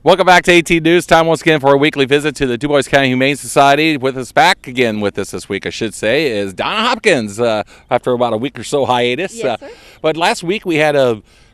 Welcome back to 18 News. Time once again for a weekly visit to the Dubois County Humane Society. With us back again with us this week, I should say, is Donna Hopkins after about a week or so hiatus. Yes, sir. But last week we had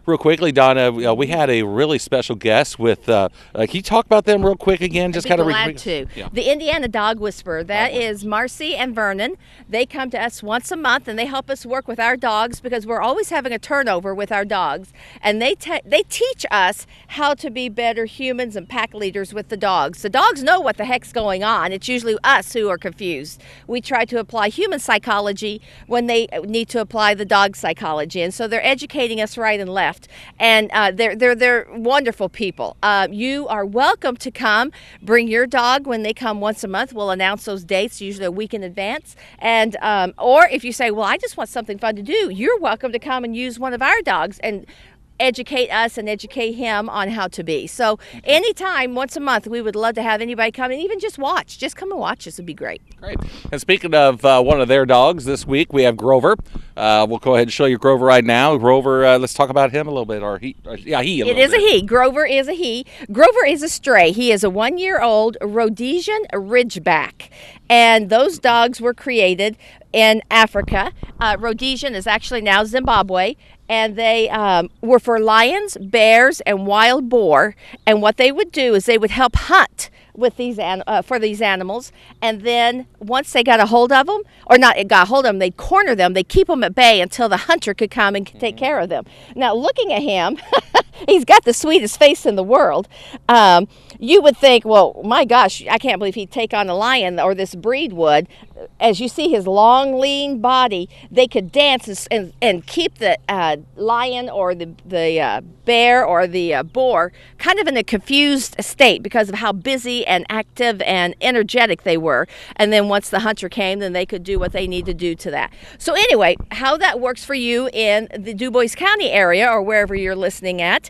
real quickly, Donna, we had a really special guest with, can you talk about them real quick again? I'd be glad to. Yeah. The Indiana Dog Whisperer, that is Marcy and Vernon. They come to us once a month and they help us work with our dogs because we're always having a turnover with our dogs. And they teach us how to be better humans and pack leaders with the dogs. The dogs know what the heck's going on. It's usually us who are confused. We try to apply human psychology when they need to apply the dog psychology. And so they're educating us right and left. And they're wonderful people. You are welcome to come. Bring your dog when they come once a month. We'll announce those dates, usually a week in advance. And or if you say, well, I just want something fun to do, you're welcome to come and use one of our dogs and educate us and educate him on how to be. So anytime, once a month, we would love to have anybody come and even just watch. Just come and watch us. Would be great. Great. And speaking of one of their dogs, this week we have Grover. We'll go ahead and show you Grover right now. Grover, let's talk about him a little bit. It is a he. Grover is a he. Grover is a stray. He is a 1-year-old Rhodesian Ridgeback. And those dogs were created in Africa. Rhodesian is actually now Zimbabwe. And they were for lions, bears, and wild boar. And what they would do is they would help hunt with for these animals. And then once they got a hold of them, or not got a hold of them, they'd corner them. They'd keep them at bay until the hunter could come and take care of them. Now, looking at him, he's got the sweetest face in the world. You would think, well, my gosh, I can't believe he'd take on a lion, or this breed would. As you see his long, lean body, they could dance and keep the lion or the bear or the boar kind of in a confused state because of how busy and active and energetic they were. And then once the hunter came, then they could do what they need to do to that. So anyway, how that works for you in the Dubois County area or wherever you're listening at,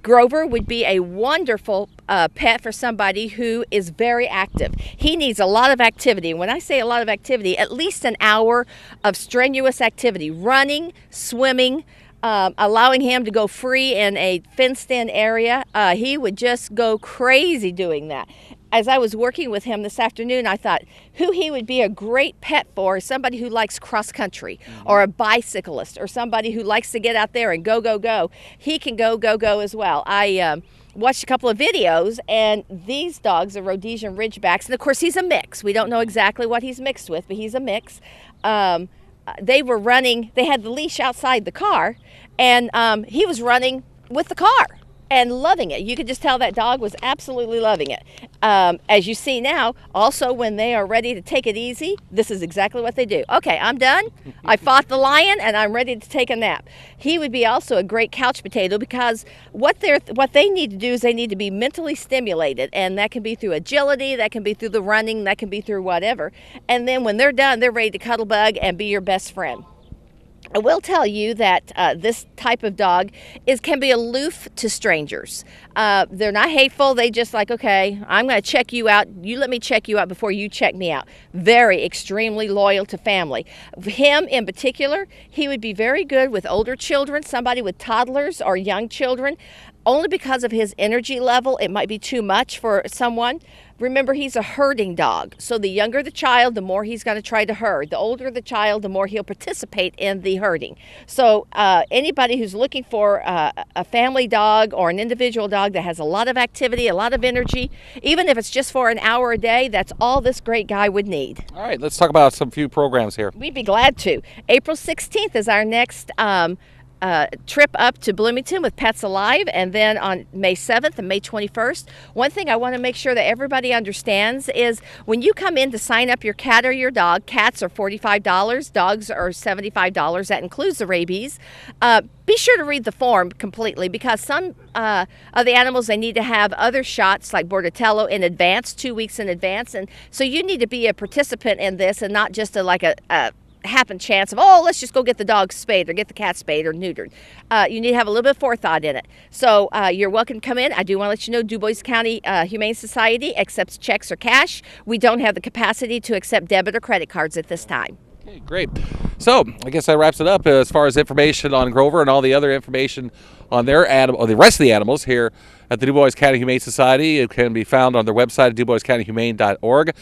Grover would be a wonderful pet for somebody who is very active. He needs a lot of activity. When I say a lot of activity, at least an hour of strenuous activity, running, swimming, allowing him to go free in a fenced-in area. He would just go crazy doing that. As I was working with him this afternoon, I thought who he would be a great pet for is somebody who likes cross country or a bicyclist or somebody who likes to get out there and go, go, go. He can go, go, go as well. I watched a couple of videos, and these dogs are Rhodesian Ridgebacks. And, of course, he's a mix. We don't know exactly what he's mixed with, but he's a mix. They were running. They had the leash outside the car, and he was running with the car and loving it. You could just tell that dog was absolutely loving it. As you see now, also when they are ready to take it easy, this is exactly what they do. Okay, I'm done. I fought the lion and I'm ready to take a nap. He would be also a great couch potato because what they need to do is they need to be mentally stimulated, and that can be through agility, that can be through the running, that can be through whatever. And then when they're done, they're ready to cuddle bug and be your best friend. I will tell you that this type of dog can be aloof to strangers. They're not hateful. They just like, okay, I'm going to check you out. You let me check you out before you check me out. Very extremely loyal to family. Him in particular, he would be very good with older children, somebody with toddlers or young children. Only because of his energy level, it might be too much for someone. Remember, he's a herding dog. So the younger the child, the more he's going to try to herd. The older the child, the more he'll participate in the herding. So anybody who's looking for a family dog or an individual dog that has a lot of activity, a lot of energy, even if it's just for an hour a day, that's all this great guy would need. All right, let's talk about some few programs here. We'd be glad to. April 16th is our next trip up to Bloomington with Pets Alive, and then on May 7th and May 21st. One thing I want to make sure that everybody understands is when you come in to sign up your cat or your dog, cats are $45, dogs are $75. That includes the rabies. Be sure to read the form completely because some of the animals, they need to have other shots like Bordetella in advance, 2 weeks in advance. And so you need to be a participant in this and not just a happen chance of, oh, let's just go get the dog spayed or get the cat spayed or neutered. You need to have a little bit of forethought in it. So you're welcome to come in. I do want to let you know Dubois County Humane Society accepts checks or cash. We don't have the capacity to accept debit or credit cards at this time. Okay, great. So I guess that wraps it up as far as information on Grover and all the other information on their animal, or the rest of the animals here at the Dubois County Humane Society. It can be found on their website at duboiscountyhumane.org,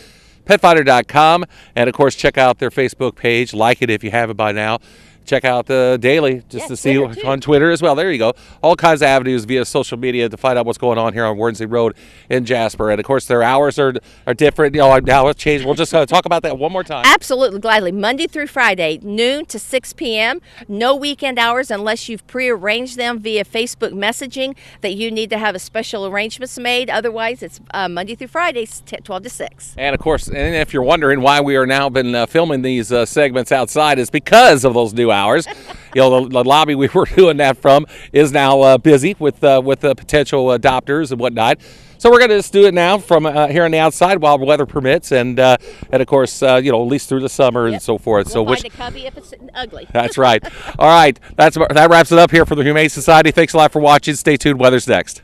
petfinder.com, and of course check out their Facebook page. Like it if you haven't by now. Check out the Daily just to see Twitter, on Twitter as well. There you go. All kinds of avenues via social media to find out what's going on here on Wordsey Road in Jasper. And of course, their hours are different. Now it's changed. We'll just talk about that one more time. Absolutely, gladly. Monday through Friday, noon to 6 p.m. No weekend hours unless you've prearranged them via Facebook messaging that you need to have a special arrangements made. Otherwise, it's Monday through Friday, 12 to 6. And of course, and if you're wondering why we are now been filming these segments outside, is because of those new hours. The lobby we were doing that from is now busy with potential adopters and whatnot. So we're going to just do it now from here on the outside while weather permits, and of course, at least through the summer and so forth. We'll find a cubby if it's ugly. That's right. All right. That wraps it up here for the Humane Society. Thanks a lot for watching. Stay tuned. Weather's next.